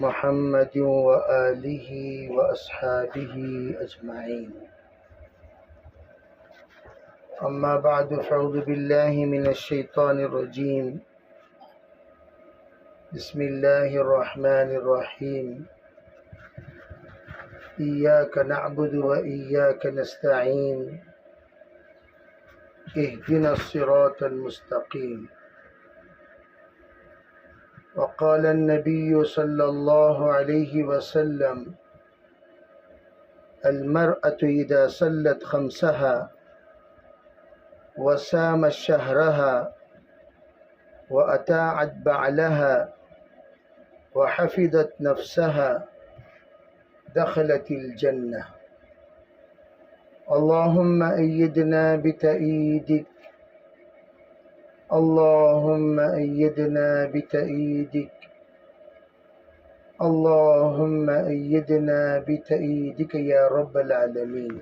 محمد وآله وأصحابه أجمعين. أما بعد فأعوذ بالله من الشيطان الرجيم. بسم الله الرحمن الرحيم. إياك نعبد وإياك نستعين. اهدنا الصراط المستقيم. وقال النبي صلى الله عليه وسلم: المرأة إذا صلت خمسها وصامت شهرها وأطاعت بعلها وحفظت نفسها دخلت الجنة. اللهم أيدنا بتأييدك، اللهم أيدنا بتأييدك، اللهم أيدنا بتأييدك یا رب العالمین.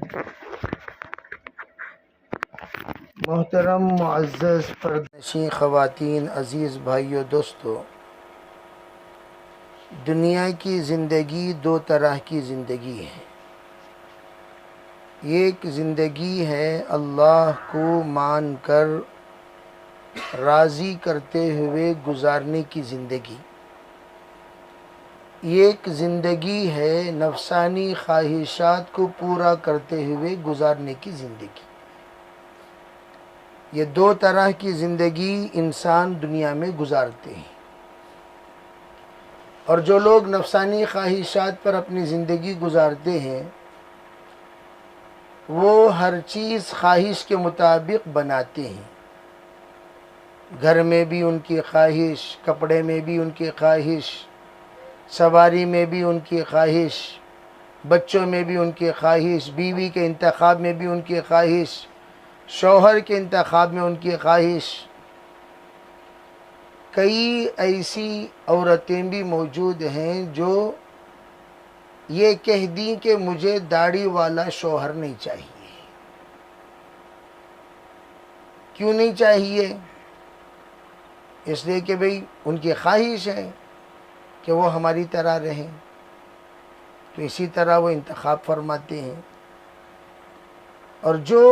محترم معزز پردنشین خواتین، عزیز بھائیو، دوستو، دنیا کی زندگی دو طرح کی زندگی ہے. ایک زندگی ہے اللہ کو مان کر راضی کرتے ہوئے گزارنے کی زندگی. ایک زندگی ہے نفسانی خواہشات کو پورا کرتے ہوئے گزارنے کی زندگی. یہ دو طرح کی زندگی انسان دنیا میں گزارتے ہیں. اور جو لوگ نفسانی خواہشات پر اپنی زندگی گزارتے ہیں وہ ہر چیز خواہش کے مطابق بناتے ہیں. گھر میں بھی ان کی خواہش، کپڑے میں بھی ان کی خواہش، سواری میں بھی ان کی خواہش، بچوں میں بھی ان کی خواہش، بیوی کے انتخاب میں بھی ان کی خواہش، شوہر کے انتخاب میں ان کی خواہش. کئی ایسی عورتیں بھی موجود ہیں جو یہ کہہ دیں کہ مجھے داڑھی والا شوہر نہیں چاہیے. کیوں نہیں چاہیے؟ اس لیے کہ بھئی ان کی خواہش ہے کہ وہ ہماری طرح رہیں، تو اسی طرح وہ انتخاب فرماتے ہیں. اور جو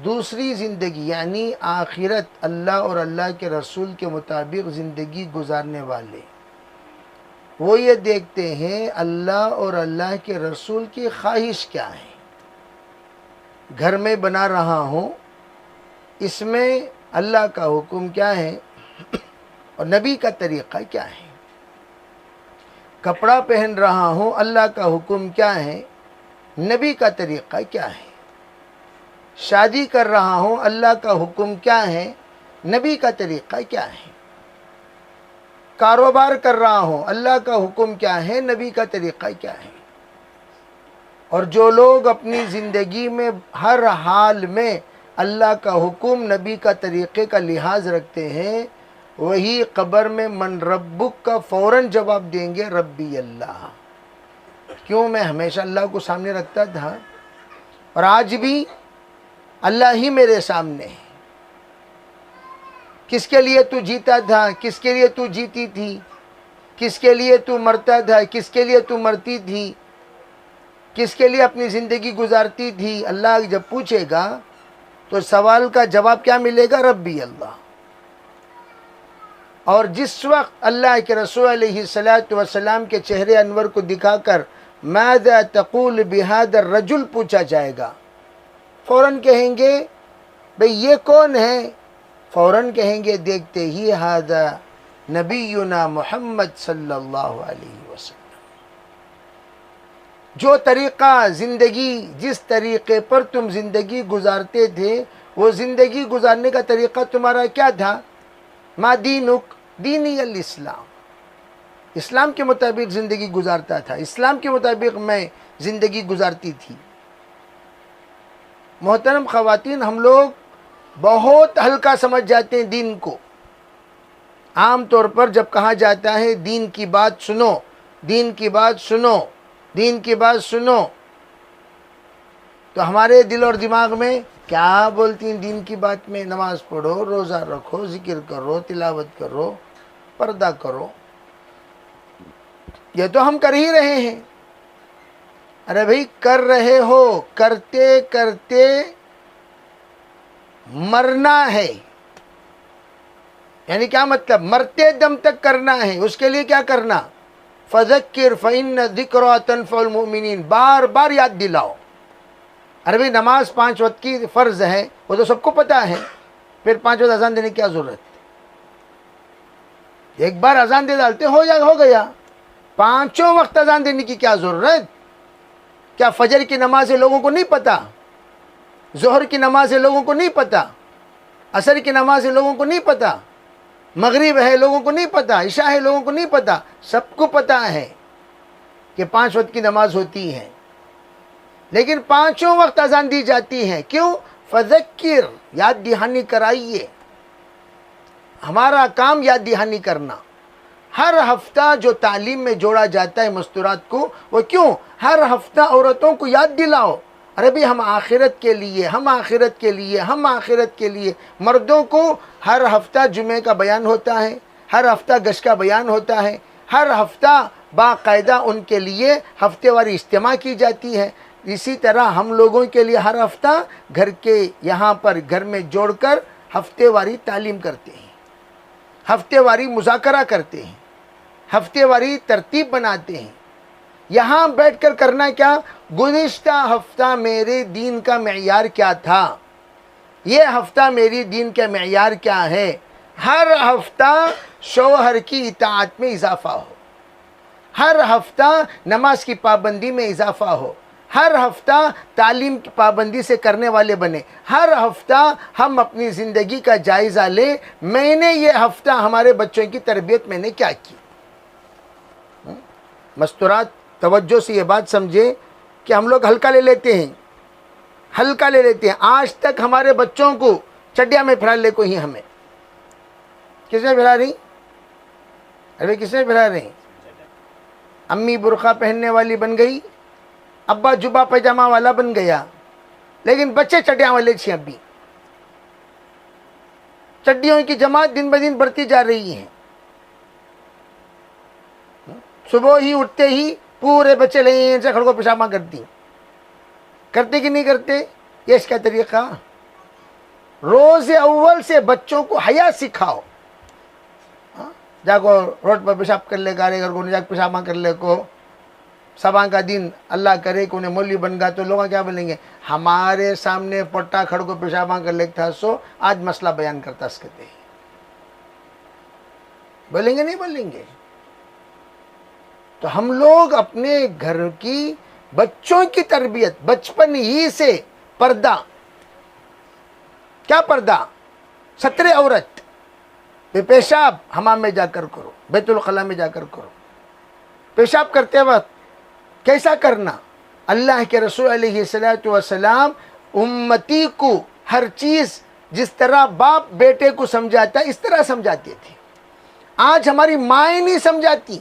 دوسری زندگی یعنی آخرت، اللہ اور اللہ کے رسول کے مطابق زندگی گزارنے والے، وہ یہ دیکھتے ہیں اللہ اور اللہ کے رسول کی خواہش کیا ہے. گھر میں بنا رہا ہوں، اس میں اللہ کا حکم کیا ہے اور نبی کا طریقہ کیا ہے. کپڑا پہن رہا ہوں، اللہ کا حکم کیا ہے، نبی کا طریقہ کیا ہے. شادی کر رہا ہوں، اللہ کا حکم کیا ہے، نبی کا طریقہ کیا ہے. کاروبار کر رہا ہوں، اللہ کا حکم کیا ہے، نبی کا طریقہ کیا ہے. اور جو لوگ اپنی زندگی میں ہر حال میں اللہ کا حکم، نبی کا طریقے کا لحاظ رکھتے ہیں، وہی قبر میں من ربک کا فوراً جواب دیں گے، ربی اللہ. کیوں؟ میں ہمیشہ اللہ کو سامنے رکھتا تھا اور آج بھی اللہ ہی میرے سامنے ہے. کس کے لیے تو جیتا تھا، کس کے لیے تو جیتی تھی، کس کے لیے تو مرتا تھا، کس کے لیے تو مرتی تھی، کس کے لیے اپنی زندگی گزارتی تھی. اللہ جب پوچھے گا تو سوال کا جواب کیا ملے گا؟ ربی اللہ. اور جس وقت اللہ کے رسول علیہ السلام کے چہرے انور کو دکھا کر ماذا تقول بہذا الرجل پوچھا جائے گا، فوراً کہیں گے بھئی یہ کون ہے؟ فوراً کہیں گے دیکھتے ہی ھذا نبینا محمد صلی اللہ علیہ وسلم. جو طریقہ زندگی، جس طریقے پر تم زندگی گزارتے تھے، وہ زندگی گزارنے کا طریقہ تمہارا کیا تھا؟ ما دینک، دینی الاسلام. اسلام کے مطابق زندگی گزارتا تھا، اسلام کے مطابق میں زندگی گزارتی تھی. محترم خواتین، ہم لوگ بہت ہلکا سمجھ جاتے ہیں دین کو. عام طور پر جب کہا جاتا ہے دین کی بات سنو، دین کی بات سنو، دین کی بات سنو، تو ہمارے دل اور دماغ میں کیا بولتی ہیں دین کی بات میں؟ نماز پڑھو، روزہ رکھو، ذکر کرو، تلاوت کرو، پردہ کرو. یہ تو ہم کر ہی رہے ہیں. ارے بھائی کر رہے ہو، کرتے کرتے مرنا ہے. یعنی کیا مطلب؟ مرتے دم تک کرنا ہے. اس کے لیے کیا کرنا؟ فذکر فإن الذکریٰ تنفع المؤمنین، بار بار یاد دلاؤ. ارے بھائی نماز 5 وقت کی فرض ہے، وہ تو سب کو پتہ ہے، پھر 5 وقت اذان دینے کی کیا ضرورت؟ ایک بار اذان دے ڈالتے ہو گیا. 5 وقت اذان دینے کی کیا ضرورت؟ کیا فجر کی نماز لوگوں کو نہیں پتہ؟ ظہر کی نماز لوگوں کو نہیں پتہ؟ عصر کی نماز لوگوں کو نہیں پتہ؟ مغرب ہے لوگوں کو نہیں پتہ؟ عشاء ہے لوگوں کو نہیں پتہ؟ سب کو پتہ ہے کہ 5 وقت کی نماز ہوتی ہے، لیکن 5 وقت اذان دی جاتی ہے. کیوں؟ فذکر، یاد دہانی کرائیے. ہمارا کام یاد دہانی کرنا. ہر ہفتہ جو تعلیم میں جوڑا جاتا ہے مستورات کو، وہ کیوں؟ ہر ہفتہ عورتوں کو یاد دلاؤ. ارے بھی ہم آخرت کے لیے، ہم آخرت کے لیے، ہم آخرت کے لیے. مردوں کو ہر ہفتہ جمعے کا بیان ہوتا ہے، ہر ہفتہ گشت کا بیان ہوتا ہے، ہر ہفتہ باقاعدہ ان کے لیے ہفتے واری اجتماع کی جاتی ہے. اسی طرح ہم لوگوں کے لیے ہر ہفتہ گھر کے یہاں پر گھر میں جوڑ کر ہفتے واری تعلیم کرتے ہیں، ہفتے واری مذاکرہ کرتے ہیں، ہفتے واری ترتیب بناتے ہیں. یہاں بیٹھ کر کرنا کیا؟ گزشتہ ہفتہ میرے دین کا معیار کیا تھا، یہ ہفتہ میری دین کا معیار کیا ہے. ہر ہفتہ شوہر کی اطاعت میں اضافہ ہو، ہر ہفتہ نماز کی پابندی میں اضافہ ہو، ہر ہفتہ تعلیم کی پابندی سے کرنے والے بنے. ہر ہفتہ ہم اپنی زندگی کا جائزہ لیں، میں نے یہ ہفتہ ہمارے بچوں کی تربیت میں نے کیا کی. مستورات توجہ سے یہ بات سمجھے کہ ہم لوگ ہلکا لے لیتے ہیں، ہلکا لے لیتے ہیں. آج تک ہمارے بچوں کو چڈیا میں پھرا لے کو ہی ہمیں کس نے پھرا رہی؟ ارے کس نے پھرا رہی؟ امی برقع پہننے والی بن گئی، ابا جبہ پیجامہ والا بن گیا، لیکن بچے چڈیاں والے چھیں. ابھی چڈیوں کی جماعت دن بدن بڑھتی جا رہی ہے. صبح ہی اٹھتے ہی پورے بچے لیں سے کھڑ کو پیشابہ کرتے کہ نہیں کرتے؟ یہ اس کا طریقہ. روز اول سے بچوں کو حیا سکھاؤ. جا کو روڈ پر پیشاب کر لے، گارے گھر کو جا پیشابہ کر لے کو. صبح کا دن اللہ کرے کہ انہیں مولوی بن گا تو لوگ کیا بولیں گے؟ ہمارے سامنے پٹا کھڑ کو پیشابہ کر لے تھا سو آج مسئلہ بیان کرتا اس کہتے ہیں. بولیں گے نہیں بولیں گے؟ تو ہم لوگ اپنے گھر کی بچوں کی تربیت بچپن ہی سے پردہ، کیا پردہ؟ ستر عورت. پیشاب حمام میں جا کر کرو، بیت الخلاء میں جا کر کرو. پیشاب کرتے وقت کیسا کرنا؟ اللہ کے رسول علیہ الصلوۃ والسلام امتی کو ہر چیز جس طرح باپ بیٹے کو سمجھاتا ہے اس طرح سمجھاتے تھے. آج ہماری مائیں نہیں سمجھاتی.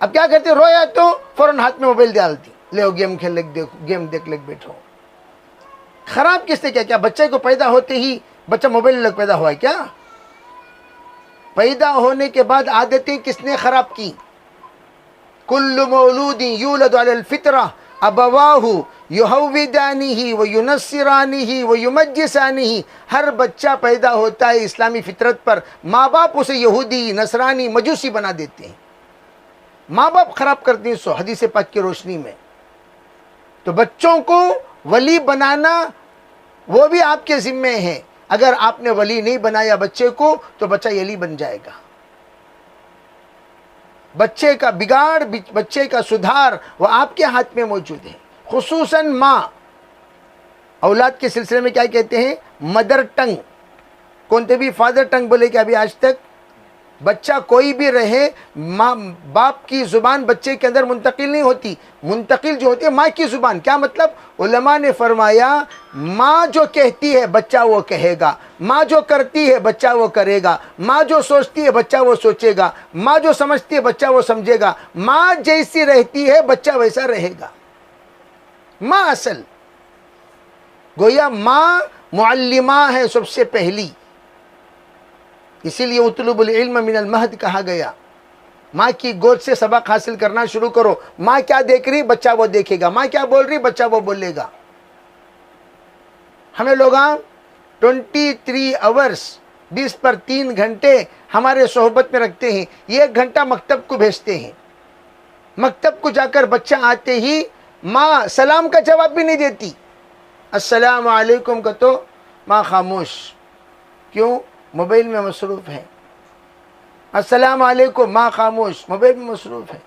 اب کیا کرتے؟ رویا تو فوراً ہاتھ میں موبائل ڈالتی، لے گیم کھیل لے، گیم دیکھ لے بیٹھو. خراب کس نے کیا؟ کیا بچے کو پیدا ہوتے ہی بچہ موبائل لگ پیدا ہوا ہے کیا؟ پیدا ہونے کے بعد عادتیں کس نے خراب کی؟ کل مولود یولد علی الفطرہ ابواہ یہودانہ وینصرانہ ویمجسانہ. ہر بچہ پیدا ہوتا ہے اسلامی فطرت پر، ماں باپ اسے یہودی، نصرانی، مجوسی بنا دیتے ہیں. ماں باپ خراب کرتے ہیں سو حدیث پاک کی روشنی میں. تو بچوں کو ولی بنانا وہ بھی آپ کے ذمے ہے. اگر آپ نے ولی نہیں بنایا بچے کو تو بچہ یلی بن جائے گا. بچے کا بگاڑ، بچے کا سدھار وہ آپ کے ہاتھ میں موجود ہے. خصوصاً ماں اولاد کے سلسلے میں کیا کہتے ہیں؟ Mother tongue. کونتے بھی فادر ٹنگ بولے کہ ابھی آج تک بچہ کوئی بھی رہے ماں باپ کی زبان بچے کے اندر منتقل نہیں ہوتی. منتقل جو ہوتی ہے ماں کی زبان. کیا مطلب؟ علماء نے فرمایا ماں جو کہتی ہے بچہ وہ کہے گا، ماں جو کرتی ہے بچہ وہ کرے گا، ماں جو سوچتی ہے بچہ وہ سوچے گا، ماں جو سمجھتی ہے بچہ وہ سمجھے گا. ماں جیسی رہتی ہے بچہ ویسا رہے گا. ماں اصل گویا ماں معلمہ ہے سب سے پہلی. اسی لیے اطلب العلم من المہد کہا گیا. ماں کی گود سے سبق حاصل کرنا شروع کرو. ماں کیا دیکھ رہی بچہ وہ دیکھے گا, ماں کیا بول رہی بچہ وہ بولے گا. ہمیں لوگ 23 آورس 20 پر 3 گھنٹے ہمارے صحبت میں رکھتے ہیں, 1 گھنٹہ مکتب کو بھیجتے ہیں. مکتب کو جا کر بچہ آتے ہی ماں سلام کا جواب بھی نہیں دیتی, السلام علیکم کا تو ماں خاموش. کیوں؟ موبائل میں مصروف ہے. السلام علیکم ماں خاموش, موبائل میں مصروف ہے.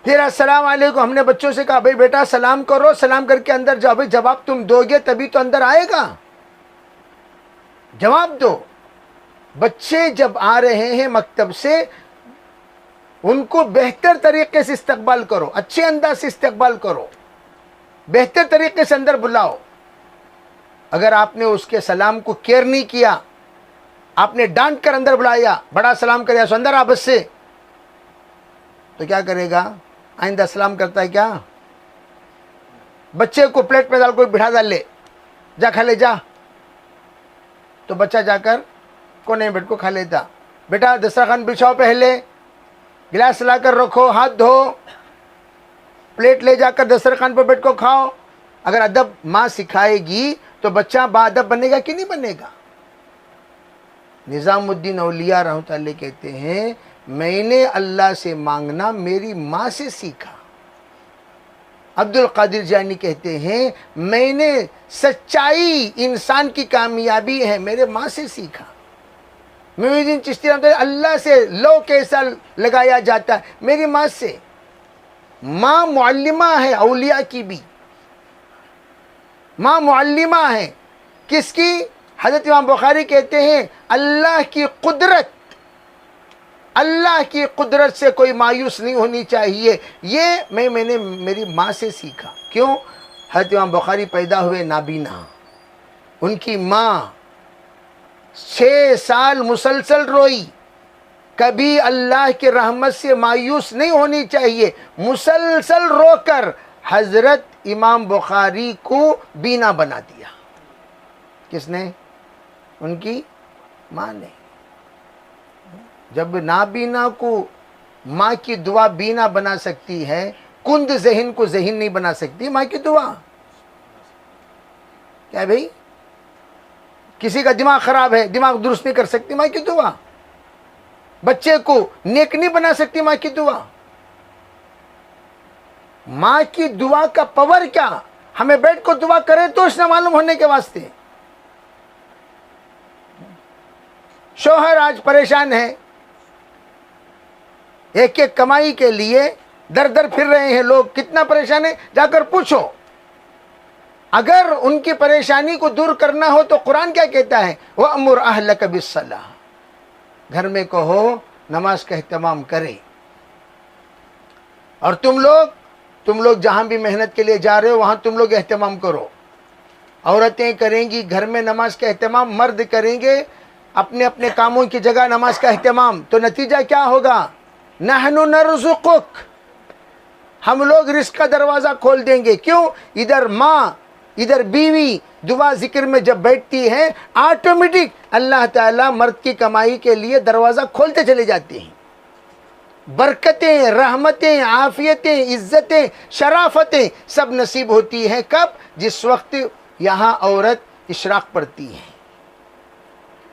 پھر السلام علیکم, ہم نے بچوں سے کہا بھائی بیٹا سلام کرو, سلام کر کے اندر جاؤ. بھائی جواب تم دو گے تبھی تو اندر آئے گا, جواب دو. بچے جب آ رہے ہیں مکتب سے ان کو بہتر طریقے سے استقبال کرو, اچھے انداز سے استقبال کرو, بہتر طریقے سے اندر بلاؤ. اگر آپ نے اس کے سلام کو کیئر نہیں کیا, آپ نے ڈانٹ کر اندر بلایا, بڑا سلام کریا سو اندر آ بس سے, تو کیا کرے گا؟ آئندہ سلام کرتا ہے کیا؟ بچے کو پلیٹ پہ ڈال کو بٹھا ڈال لے, جا کھا لے جا, تو بچہ جا کر کونے میں بیٹھ کو کھا لیتا. بیٹا دسترخوان بچھاؤ, پہلے گلاس لا کر رکھو, ہاتھ دھو, پلیٹ لے جا کر دسترخوان پر بیٹھ کو کھاؤ. اگر ادب ماں سکھائے گی تو بچہ با ادب بنے گا کہ نہیں بنے گا؟ نظام الدین اولیاء رحمۃ اللہ کہتے ہیں میں نے اللہ سے مانگنا میری ماں سے سیکھا. عبد القادر جیلانی کہتے ہیں میں نے سچائی انسان کی کامیابی ہے میرے ماں سے سیکھا. معین الدین چشتی رحمۃ اللہ اللہ سے لو کیسا لگایا جاتا ہے؟ میری ماں سے. ماں معلمہ ہے اولیاء کی بھی, ماں معلمہ ہے. کس کی؟ حضرت امام بخاری کہتے ہیں اللہ کی قدرت, اللہ کی قدرت سے کوئی مایوس نہیں ہونی چاہیے. یہ میں نے میری ماں سے سیکھا. کیوں؟ حضرت امام بخاری پیدا ہوئے نابینا, ان کی ماں 6 سال مسلسل روئی. کبھی اللہ کی رحمت سے مایوس نہیں ہونی چاہیے. مسلسل رو کر حضرت امام بخاری کو بینا بنا دیا. کس نے؟ ان کی ماں نے. جب نابینا کو ماں کی دعا بینا بنا سکتی ہے, کند ذہن کو ذہین نہیں بنا سکتی ماں کی دعا. کیا بھئی؟ کسی کا دماغ خراب ہے, دماغ درست نہیں کر سکتی ماں کی دعا. بچے کو نیک نہیں بنا سکتی ماں کی دعا. ماں کی دعا کا پاور کیا؟ ہمیں بیٹھ کو دعا کرے تو اس نے معلوم ہونے کے واسطے. شوہر آج پریشان ہے, ایک ایک کمائی کے لیے در در پھر رہے ہیں لوگ, کتنا پریشان ہے جا کر پوچھو. اگر ان کی پریشانی کو دور کرنا ہو تو قرآن کیا کہتا ہے؟ وَأْمُرْ أَهْلَكَ بِالصَّلَاةِ, گھر میں کہو نماز کا اہتمام کرے. اور تم لوگ جہاں بھی محنت کے لیے جا رہے ہو وہاں تم لوگ اہتمام کرو. عورتیں کریں گی گھر میں نماز کا اہتمام, مرد کریں گے اپنے اپنے کاموں کی جگہ نماز کا اہتمام. تو نتیجہ کیا ہوگا؟ نحن نرزقک, ہم لوگ رزق کا دروازہ کھول دیں گے. کیوں؟ ادھر ماں ادھر بیوی دعا ذکر میں جب بیٹھتی ہے آٹومیٹک اللہ تعالیٰ مرد کی کمائی کے لیے دروازہ کھولتے چلے جاتے ہیں. برکتیں, رحمتیں, عافیتیں, عزتیں, شرافتیں سب نصیب ہوتی ہیں. کب؟ جس وقت یہاں عورت اشراق پڑھتی ہے.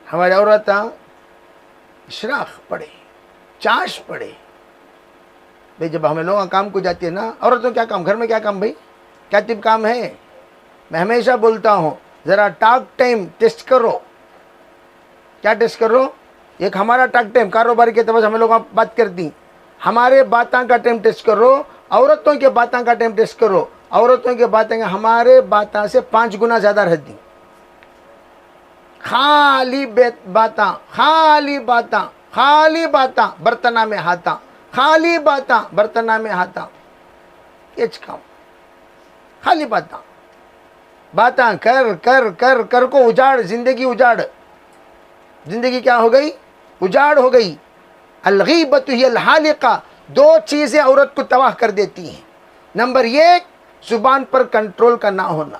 ہماری عورت اشراق پڑھے, چاش پڑھے. بھئی جب ہمیں لوگ کام کو جاتی ہے نا, عورتوں کیا کام, گھر میں کیا کام بھائی, کیا تب کام ہے؟ میں ہمیشہ بولتا ہوں ذرا ٹاک ٹائم ٹیسٹ کرو. کیا ٹیسٹ کرو؟ ایک ہمارا ٹاک ٹائم کاروبار کے اعتبار سے ہم لوگ بات کرتی, ہمارے باتاں کا ٹائم ٹیسٹ کرو, عورتوں کے باتاں کا ٹائم ٹیسٹ کرو. عورتوں کے باتیں ہمارے باتاں سے 5 گنا زیادہ رہتی. خالی باتاں, خالی باتاں, خالی باتاں, برتنہ میں ہاتھاں, خالی باتاں, برتنہ میں ہاتھاں. کچھ کام خالی باتاں, باتاں کر کر کر کر کو اجاڑ, زندگی اجاڑ. زندگی کیا ہو گئی؟ اجاڑ ہو گئی. الغیبۃ ہی الحالقہ, 2 چیزیں عورت کو تباہ کر دیتی ہیں. نمبر 1 زبان پر کنٹرول کا نہ ہونا,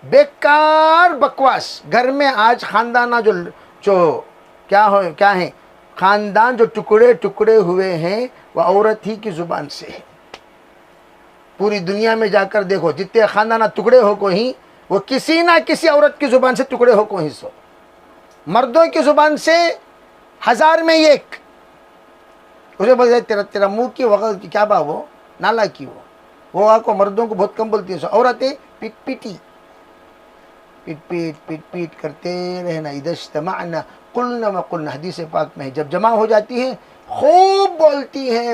بیکار بکواس. گھر میں آج خاندانہ جو کیا ہیں خاندان جو ٹکڑے ٹکڑے ہوئے ہیں وہ عورت ہی کی زبان سے ہے. پوری دنیا میں جا کر دیکھو جتنے خاندان ٹکڑے ہو کوئی وہ کسی نہ کسی عورت کی زبان سے ٹکڑے ہو کوئی سو. مردوں کی زبان سے 1000 میں 1. اسے بولتے تیرا منہ کی وغیرہ کی کیا با وہ نالا کی وہ آپ کو مردوں کو بہت کم بولتی ہیں. عورتیں پیٹ پیٹی پیٹ پیٹ پیٹ پیٹ کرتے رہنا. اذا اجتمعنا قلنا وقلنا حدیث پاک میں ہے جب جمع ہو جاتی ہیں خوب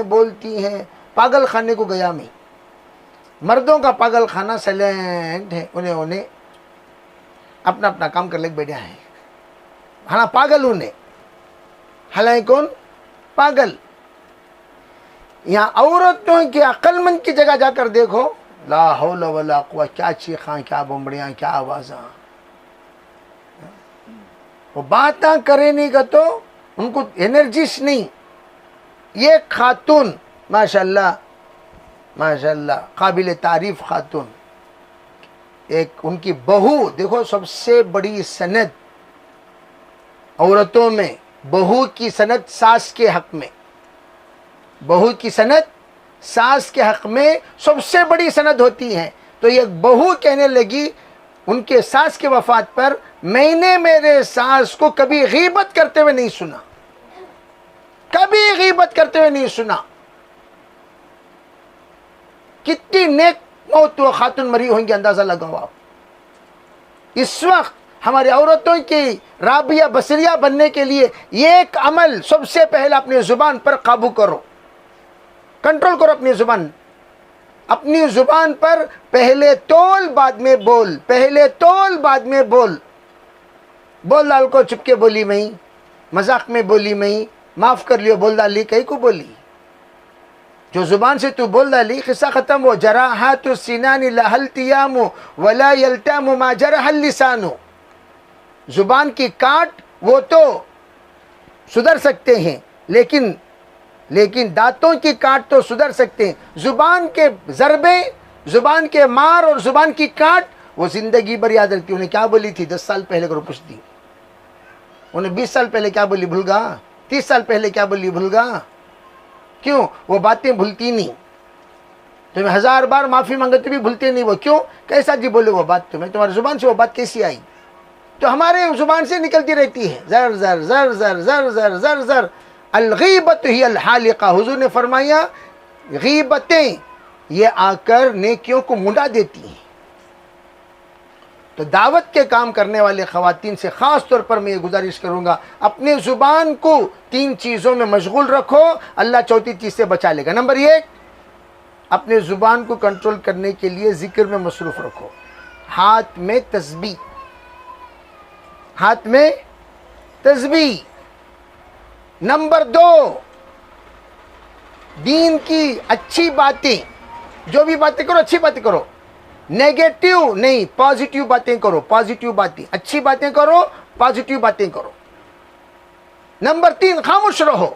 بولتی ہیں. پاگل خانے کو گیا میں مردوں کا پاگل خانہ سائلنٹ ہے. انہیں اپنا اپنا کام کر لے بیٹھا ہے. ہاں پاگل انہیں حالانکہ کون پاگل. یہاں عورتوں کی عقل مند کی جگہ جا کر دیکھو لا حول ولا قوہ کیا چیخاں کیا بمبڑیاں کیا آوازاں. وہ باتاں کرے نہیں گا تو ان کو انرجیس نہیں. یہ خاتون ماشاءاللہ قابل تعریف خاتون ایک ان کی بہو دیکھو سب سے بڑی سند عورتوں میں بہو کی سند ساس کے حق میں. بہو کی سند ساس کے حق میں سب سے بڑی سند ہوتی ہے. تو یہ بہو کہنے لگی ان کے ساس کے وفات پر میں نے میرے ساس کو کبھی غیبت کرتے ہوئے نہیں سنا. کبھی غیبت کرتے ہوئے نہیں سنا. کتنی نیک موت وہ خاتون مری ہویں گی اندازہ لگاؤ آپ. اس وقت ہماری عورتوں کی رابعہ بصریہ بننے کے لیے یہ ایک عمل سب سے پہلے اپنی زبان پر قابو کرو. کنٹرول کرو اپنی زبان. اپنی زبان پر پہلے تول بعد میں بول. پہلے تول بعد میں بول. بول ڈال کو چپ کے بولی میں مذاق میں بولی میں معاف کر لیو بول ڈالی کہیں کو بولی. جو زبان سے تو بول ڈالی قصہ ختم ہو. جراحات السنان لها التیام ولا یلتام ما جرح اللسان. زبان کی کاٹ وہ تو سدھر سکتے ہیں لیکن دانتوں کی کاٹ تو سدھر سکتے ہیں. زبان کے ضربے زبان کے مار اور زبان کی کاٹ وہ زندگی بھر یاد رکھتی. انہیں کیا بولی تھی 10 سال پہلے کرو پوچھتی. انہیں 20 سال پہلے کیا بولی بھول گا. 30 سال پہلے کیا بولی بھول گا. کیوں وہ باتیں بھولتی نہیں. تمہیں 1000 بار معافی مانگتے بھی بھولتے نہیں. وہ کیوں کیسا جی بولے وہ بات تمہاری زبان سے وہ بات کیسی آئی. تو ہمارے زبان سے نکلتی رہتی ہے زر زر زر زر زر زر زر زر. الغیبت ہی الحالقہ. حضور نے فرمایا غیبتیں یہ آ کر نیکیوں کو منڈا دیتی ہیں. تو دعوت کے کام کرنے والے خواتین سے خاص طور پر میں یہ گزارش کروں گا اپنے زبان کو 3 چیزوں میں مشغول رکھو. اللہ 4تھی چیز سے بچا لے گا. نمبر 1 اپنے زبان کو کنٹرول کرنے کے لیے ذکر میں مصروف رکھو. ہاتھ میں تسبیح. ہاتھ میں تسبیح. نمبر 2 دین کی اچھی باتیں. جو بھی باتیں کرو اچھی باتیں کرو. نیگیٹو نہیں پازیٹیو باتیں کرو. پازیٹیو باتیں اچھی باتیں کرو. پازیٹیو باتیں کرو. نمبر 3 خاموش رہو.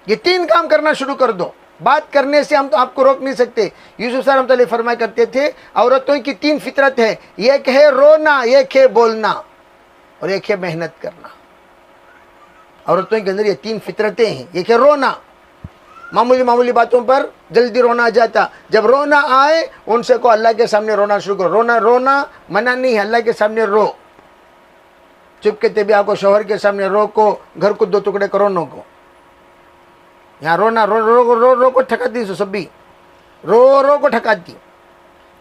یہ 3 کام کرنا شروع کر دو. بات کرنے سے ہم تو آپ کو روک نہیں سکتے. یوسف صاحب رحمۃ اللہ فرمایا کرتے تھے عورتوں کی 3 فطرت ہے. ایک ہے رونا, ایک ہے بولنا اور ایک ہے محنت کرنا. عورتوں کے اندر یہ 3 فطرتیں ہیں. ایک ہے رونا. معمولی باتوں پر جلدی رونا آ جاتا. جب رونا آئے ان سے کو اللہ کے سامنے رونا شروع کرو. رونا منع نہیں ہے. اللہ کے سامنے رو. چپ کے طبیعہ کو شوہر کے سامنے رو کو گھر کو 2 ٹکڑے کرو نو کو. یہاں رونا رو کو ٹھکاتی سب بھی رو کو ٹھکاتی.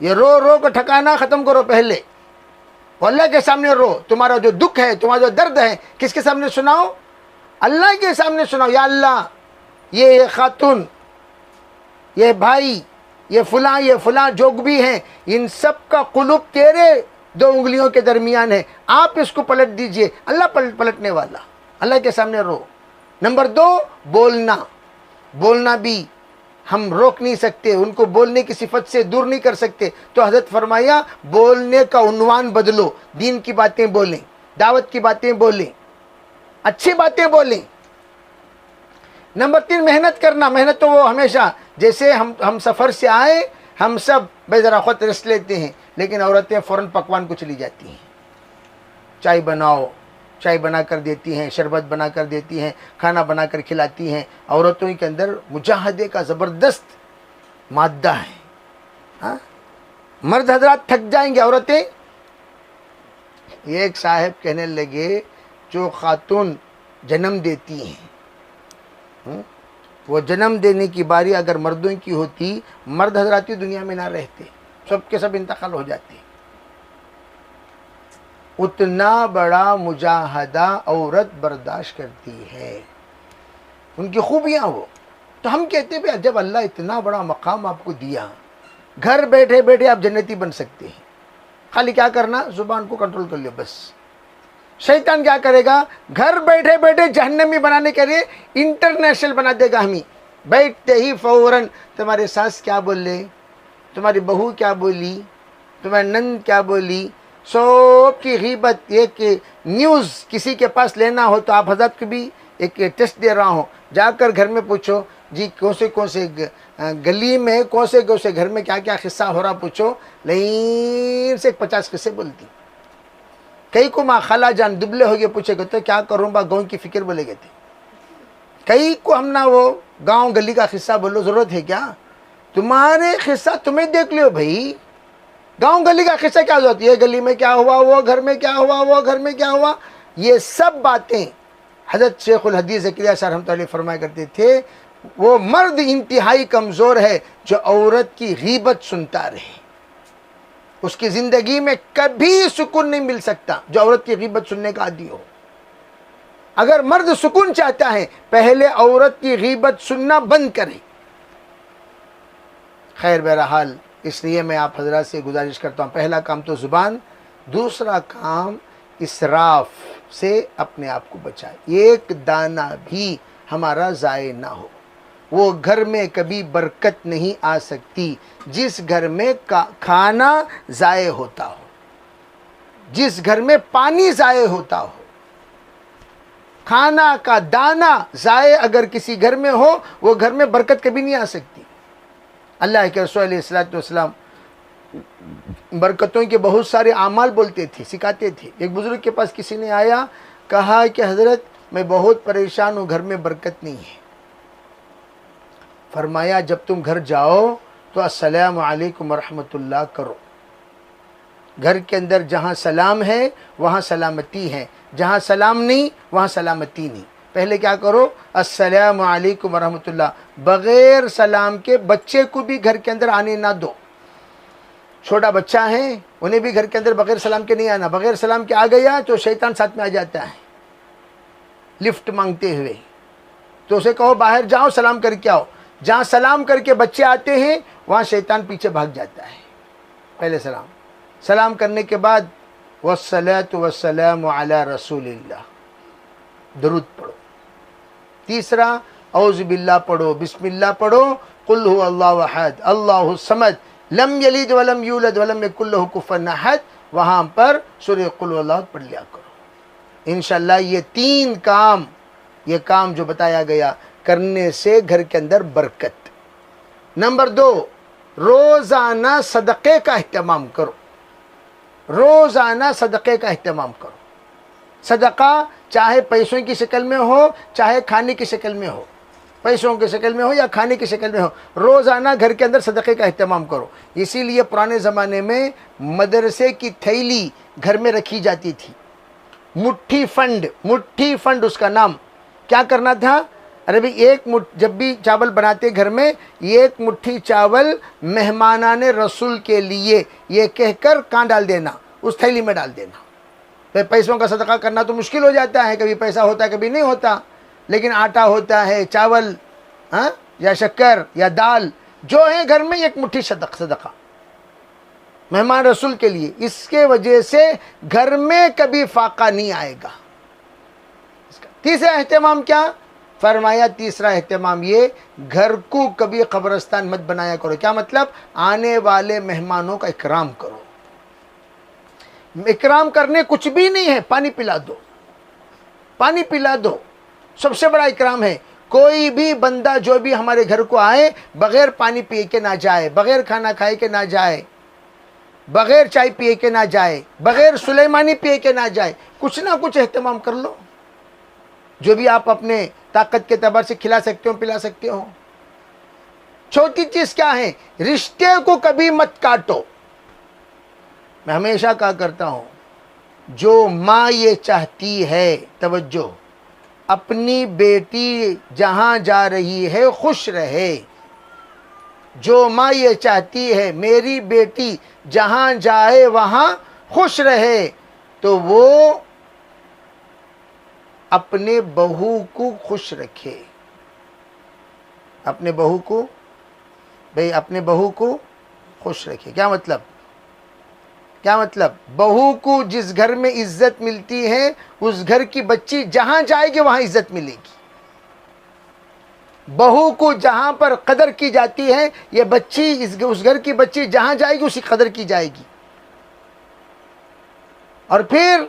یہ رو کو ٹھکانا ختم کرو پہلے. اور اللہ کے سامنے رو. تمہارا جو دکھ ہے تمہارا جو درد ہے کس کے سامنے سناؤ. اللہ کے سامنے سناؤ. یا اللہ یہ خاتون یہ بھائی یہ فلاں جو بھی ہیں ان سب کا قلوب تیرے 2 انگلیوں کے درمیان ہے. آپ اس کو پلٹ دیجئے. اللہ پلٹنے والا. اللہ کے سامنے رو. نمبر 2 بولنا بھی ہم روک نہیں سکتے. ان کو بولنے کی صفت سے دور نہیں کر سکتے. تو حضرت فرمایا بولنے کا عنوان بدلو. دین کی باتیں بولیں. دعوت کی باتیں بولیں. اچھی باتیں بولیں. نمبر 3 محنت کرنا. محنت تو وہ ہمیشہ جیسے ہم سفر سے آئے ہم سب بے ذرا خود ریسٹ لیتے ہیں لیکن عورتیں فوراً پکوان کو چلی جاتی ہیں. چائے بناؤ چائے بنا کر دیتی ہیں، شربت بنا کر دیتی ہیں، کھانا بنا کر کھلاتی ہیں. عورتوں کے اندر مجاہدے کا زبردست مادہ ہے. ہاں، مرد حضرات تھک جائیں گے، عورتیں. ایک صاحب کہنے لگے جو خاتون جنم دیتی ہیں، وہ جنم دینے کی باری اگر مردوں کی ہوتی، مرد حضراتی دنیا میں نہ رہتے، سب کے سب انتقال ہو جاتے. اتنا بڑا مجاہدہ عورت برداشت کرتی ہے، ان کی خوبیاں وہ. تو ہم کہتے ہیں جب اللہ اتنا بڑا مقام آپ کو دیا، گھر بیٹھے بیٹھے آپ جنتی بن سکتے ہیں. خالی کیا کرنا، زبان کو کنٹرول کر لو بس. شیطان کیا کرے گا، گھر بیٹھے بیٹھے جہنمی بنانے کے لیے انٹرنیشنل بنا دے گا. ہمیں بیٹھتے ہی فوراً تمہارے ساس کیا بولے، تمہاری بہو کیا بولی، تمہاری نند کیا بولی، سب کی غیبت. ایک نیوز کسی کے پاس لینا ہو تو آپ حضرت کو بھی ایک ٹیسٹ دے رہا ہوں، جا کر گھر میں پوچھو جی کون سے گلی میں کون سے گھر میں کیا کیا قصہ ہو رہا، پوچھو. لین سے 50 قصے بولتی. کئی کو ماں خالہ جان دبلے ہو گئے، پوچھے گا تو کیا کروں با، گاؤں کی فکر بولے گئے تھے. کئی کو ہم نہ وہ گاؤں گلی کا قصہ بولو، ضرورت ہے کیا؟ تمہارے قصہ تمہیں دیکھ لو بھائی. گاؤں گلی کا قصہ کیا ضرورت، یہ گلی میں کیا ہوا، وہ گھر میں کیا ہوا، وہ گھر میں کیا ہوا. یہ سب باتیں حضرت شیخ الحدیث زکریا صاحب رحمۃ اللہ علیہ فرمایا کرتے تھے، وہ مرد انتہائی کمزور ہے جو عورت کی غیبت سنتا رہے. اس کی زندگی میں کبھی سکون نہیں مل سکتا جو عورت کی غیبت سننے کا عادی ہو. اگر مرد سکون چاہتا ہے پہلے عورت کی غیبت سننا بند کرے. خیر بہرحال، اس لیے میں آپ حضرات سے گزارش کرتا ہوں، پہلا کام تو زبان، دوسرا کام اسراف سے اپنے آپ کو بچائے. ایک دانہ بھی ہمارا ضائع نہ ہو. وہ گھر میں کبھی برکت نہیں آ سکتی جس گھر میں کھانا ضائع ہوتا ہو، جس گھر میں پانی ضائع ہوتا ہو. کھانا کا دانہ ضائع اگر کسی گھر میں ہو، وہ گھر میں برکت کبھی نہیں آ سکتی. اللہ کے رسول علیہ السلام برکتوں کے بہت سارے اعمال بولتے تھے، سکھاتے تھے. ایک بزرگ کے پاس کسی نے آیا، کہا کہ حضرت میں بہت پریشان ہوں، گھر میں برکت نہیں ہے. فرمایا جب تم گھر جاؤ تو السلام علیکم ورحمۃ اللہ کرو. گھر کے اندر جہاں سلام ہے وہاں سلامتی ہے، جہاں سلام نہیں وہاں سلامتی نہیں. پہلے کیا کرو، السلام علیکم ورحمۃ اللہ. بغیر سلام کے بچے کو بھی گھر کے اندر آنے نہ دو. چھوٹا بچہ ہے انہیں بھی گھر کے اندر بغیر سلام کے نہیں آنا. بغیر سلام کے آ گیا تو شیطان ساتھ میں آ جاتا ہے لفٹ مانگتے ہوئے. تو اسے کہو باہر جاؤ سلام کر کے آؤ. جہاں سلام کر کے بچے آتے ہیں وہاں شیطان پیچھے بھاگ جاتا ہے. پہلے سلام کرنے کے بعد والصلاۃ والسلام علی رسول اللہ، درود پڑھو. تیسرا اعوذ باللہ پڑھو، بسم اللہ پڑھو، قل هو اللہ احد اللہ الصمد لم یلد ولم یولد ولم یکن لہ کفوا احد. وہاں پر سورہ قل هو اللہ پڑھ لیا کرو. انشاءاللہ یہ کام جو بتایا گیا کرنے سے گھر کے اندر برکت. نمبر 2، روزانہ صدقے کا اہتمام کرو. روزانہ صدقے کا اہتمام کرو. صدقہ چاہے پیسوں کی شکل میں ہو چاہے کھانے کی شکل میں ہو، پیسوں کی شکل میں ہو یا کھانے کی شکل میں ہو، روزانہ گھر کے اندر صدقے کا اہتمام کرو. اسی لیے پرانے زمانے میں مدرسے کی تھیلی گھر میں رکھی جاتی تھی. مٹھی فنڈ اس کا نام. کیا کرنا تھا، ارے بھئی جب بھی چاول بناتے گھر میں، ایک مٹھی چاول مہمانان رسول کے لیے یہ کہہ کر کہاں ڈال دینا، اس تھیلی میں ڈال دینا. پیسوں کا صدقہ کرنا تو مشکل ہو جاتا ہے، کبھی پیسہ ہوتا ہے کبھی نہیں ہوتا، لیکن آٹا ہوتا ہے، چاول یا شکر یا دال جو ہے گھر میں، ایک مٹھی صدقہ مہمان رسول کے لیے. اس کے وجہ سے گھر میں کبھی فاقہ نہیں آئے گا. تیسرا اہتمام کیا فرمایا، تیسرا اہتمام یہ، گھر کو کبھی قبرستان مت بنایا کرو. کیا مطلب، آنے والے مہمانوں کا اکرام کرو. اکرام کرنے کچھ بھی نہیں ہے، پانی پلا دو، سب سے بڑا اکرام ہے. کوئی بھی بندہ جو بھی ہمارے گھر کو آئے بغیر پانی پی کے نہ جائے، بغیر کھانا کھائے کے نہ جائے. بغیر چائے پیے کے نہ جائے، بغیر سلیمانی پیے کے نہ جائے، کچھ نہ کچھ اہتمام کر لو، جو بھی آپ اپنے طاقت کے اعتبار سے کھلا سکتے ہو پلا سکتے ہو۔ چوتھی چیز کیا ہے؟ رشتے کو کبھی مت کاٹو۔ میں ہمیشہ کہا کرتا ہوں، جو ماں یہ چاہتی ہے، توجہ، اپنی بیٹی جہاں جا رہی ہے خوش رہے، جو ماں یہ چاہتی ہے میری بیٹی جہاں جائے وہاں خوش رہے، تو وہ اپنے بہو کو خوش رکھے۔ اپنے بہو کو، بھئی اپنے بہو کو خوش رکھے۔ کیا مطلب؟ کیا مطلب؟ بہو کو جس گھر میں عزت ملتی ہے، اس گھر کی بچی جہاں جائے گی وہاں عزت ملے گی۔ بہو کو جہاں پر قدر کی جاتی ہے، یہ بچی اس گھر کی بچی جہاں جائے گی اسی قدر کی جائے گی۔ اور پھر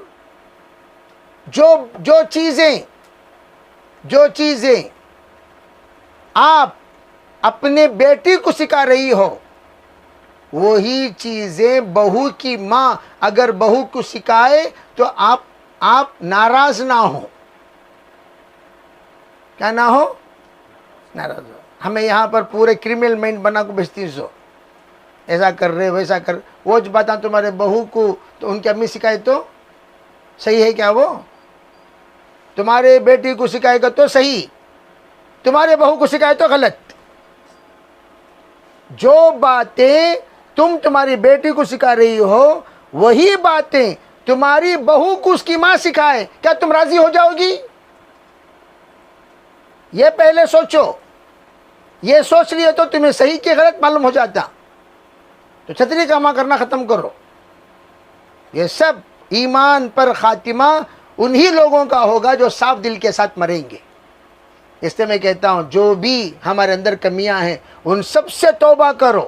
جو چیزیں آپ اپنے بیٹی کو سکھا رہی ہو، وہی چیزیں بہو کی ماں اگر بہو کو سکھائے تو آپ ناراض نہ ہو۔ کیا نہ ہو؟ ناراض ہو۔ ہمیں یہاں پر پورے کرمنل مائنڈ بنا کو بیچتی سو، ایسا کر رہے ویسا کر، وہ جو باتیں تمہارے بہو کو تو ان کی امی سکھائے تو صحیح ہے کیا؟ وہ تمہارے بیٹی کو سکھائے گا تو صحیح، تمہارے بہو کو سکھائے تو غلط۔ جو باتیں تم تمہاری بیٹی کو سکھا رہی ہو، وہی باتیں تمہاری بہو کو اس کی ماں سکھائے، کیا تم راضی ہو جاؤ گی؟ یہ پہلے سوچو۔ یہ سوچ لیے تو تمہیں صحیح کہ غلط معلوم ہو جاتا، تو چھتری کاما کرنا ختم کرو۔ یہ سب ایمان پر خاتمہ انہی لوگوں کا ہوگا جو صاف دل کے ساتھ مریں گے۔ اس لیے میں کہتا ہوں، جو بھی ہمارے اندر کمیاں ہیں ان سب سے توبہ کرو،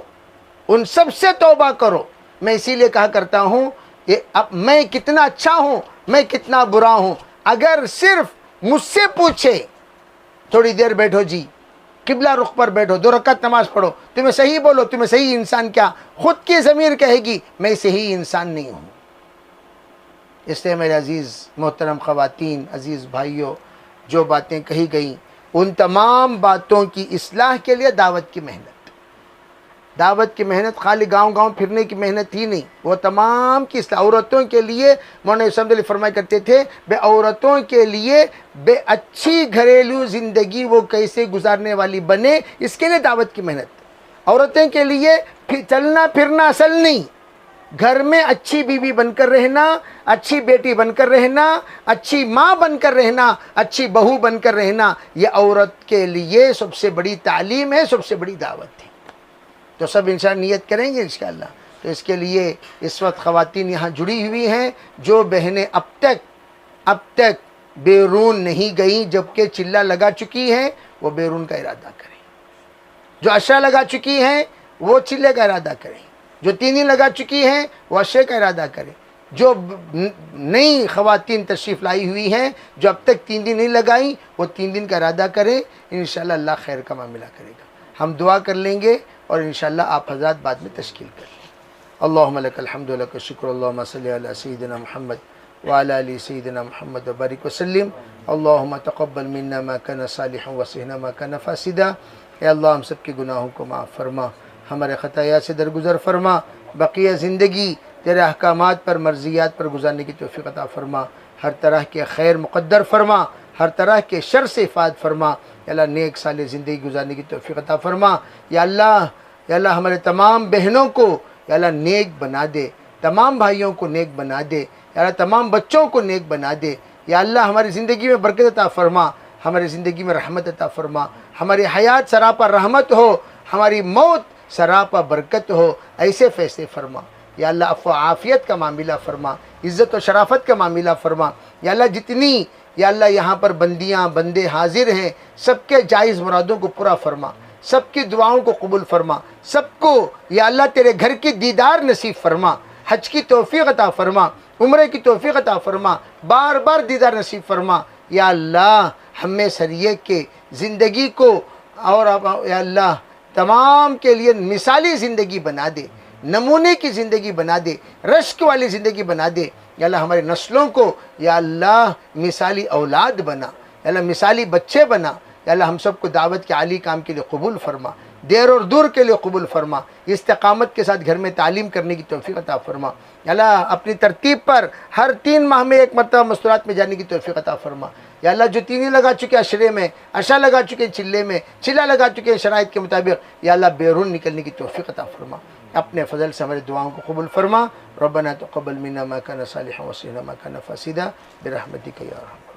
ان سب سے توبہ کرو۔ میں اسی لیے کہا کرتا ہوں کہ اب میں کتنا اچھا ہوں، میں کتنا برا ہوں، اگر صرف مجھ سے پوچھے تھوڑی دیر بیٹھو جی، قبلہ رخ پر بیٹھو، 2 رکعت نماز پڑھو، تمہیں صحیح بولو، تمہیں صحیح انسان کیا؟ خود کی ضمیر کہے گی میں صحیح انسان نہیں ہوں۔ اس لیے میرے عزیز محترم خواتین، عزیز بھائیوں، جو باتیں کہی گئیں ان تمام باتوں کی اصلاح کے لیے دعوت کی محنت، دعوت کی محنت خالی گاؤں گاؤں پھرنے کی محنت ہی نہیں، وہ تمام کی اصلاح۔ عورتوں کے لیے مولانا یوسف علی فرمایا کرتے تھے، بے عورتوں کے لیے بے اچھی گھریلو زندگی وہ کیسے گزارنے والی بنے، اس کے لیے دعوت کی محنت۔ عورتیں کے لیے چلنا پھرنا اصل نہیں، گھر میں اچھی بیوی بن کر رہنا، اچھی بیٹی بن کر رہنا، اچھی ماں بن کر رہنا، اچھی بہو بن کر رہنا، یہ عورت کے لیے سب سے بڑی تعلیم ہے، سب سے بڑی دعوت ہے۔ تو سب انشاءاللہ نیت کریں گے انشاءاللہ۔ تو اس کے لیے اس وقت خواتین یہاں جڑی ہوئی ہیں، جو بہنیں اب تک بیرون نہیں گئیں جبکہ چلہ لگا چکی ہیں، وہ بیرون کا ارادہ کریں۔ جو عشاء لگا چکی ہیں وہ چلے کا ارادہ کریں، جو 3 دن لگا چکی ہیں وہ عشاء کا ارادہ کریں۔ جو نئی خواتین تشریف لائی ہوئی ہیں جو اب تک 3 دن نہیں لگائیں، وہ 3 دن کا ارادہ کریں، انشاءاللہ اللہ خیر کا معاملہ کرے گا۔ ہم دعا کر لیں گے اور انشاءاللہ آپ حضرات بعد میں تشکیل کر لیں۔ اللہم لک الحمد و لک الشکر، اللہم صلی علی سیدنا محمد وعلی آل سیدنا محمد وبارک وسلم۔ اللہم تقبل منا ما کان صالحا وصحنا ما کان فاسدا۔ اے اللہ ہم سب کے گناہوں کو معاف فرما، ہمارے خطایا سے درگزر فرما، بقیہ زندگی تیرے احکامات پر مرضیات پر گزارنے کی توفیق عطا فرما، ہر طرح کے خیر مقدر فرما، ہر طرح کے شر سے حفاظت فرما۔ یا اللہ نیک صالح زندگی گزارنے کی توفیق عطا فرما۔ یا اللہ ہمارے تمام بہنوں کو یا اللہ نیک بنا دے، تمام بھائیوں کو نیک بنا دے، یا اللہ تمام بچوں کو نیک بنا دے۔ یا اللہ ہماری زندگی میں برکت عطا فرما، ہماری زندگی میں رحمت عطا فرما، ہماری حیات سراپا رحمت ہو، ہماری موت سراپا برکت ہو، ایسے فیصلے فرما۔ یا اللہ عفو و عافیت کا معاملہ فرما، عزت و شرافت کا معاملہ فرما۔ یا اللہ جتنی یا اللہ یہاں پر بندیاں بندے حاضر ہیں، سب کے جائز مرادوں کو پورا فرما، سب کی دعاؤں کو قبول فرما، سب کو یا اللہ تیرے گھر کی دیدار نصیب فرما، حج کی توفیق عطا فرما، عمرے کی توفیق عطا فرما، بار بار دیدار نصیب فرما۔ یا اللہ ہمیں سریے کے زندگی کو اور یا اللہ تمام کے لیے مثالی زندگی بنا دے، نمونے کی زندگی بنا دے، رشک والی زندگی بنا دے۔ یا اللہ ہماری نسلوں کو یا اللہ مثالی اولاد بنا، یا اللہ مثالی بچے بنا۔ یا اللہ ہم سب کو دعوت کے عالی کام کے لیے قبول فرما، دیر اور دور کے لیے قبول فرما، استقامت کے ساتھ گھر میں تعلیم کرنے کی توفیق عطا فرما۔ یا اللہ اپنی ترتیب پر ہر 3 ماہ میں ایک مرتبہ مستورات میں جانے کی توفیق عطا فرما۔ یا اللہ جو تینی لگا چکے عشرے میں، عشاء لگا چکے چلے میں، چلا لگا چکے شرائط کے مطابق، یا اللہ بیرون نکلنے کی توفیق عطا فرما۔ اپنے فضل سے ہمارے دعاؤں کو قبول فرما۔ ربنا تقبل منا ما كان صالحا وصلنا ما كان فاسدا برحمتك یا ارحم۔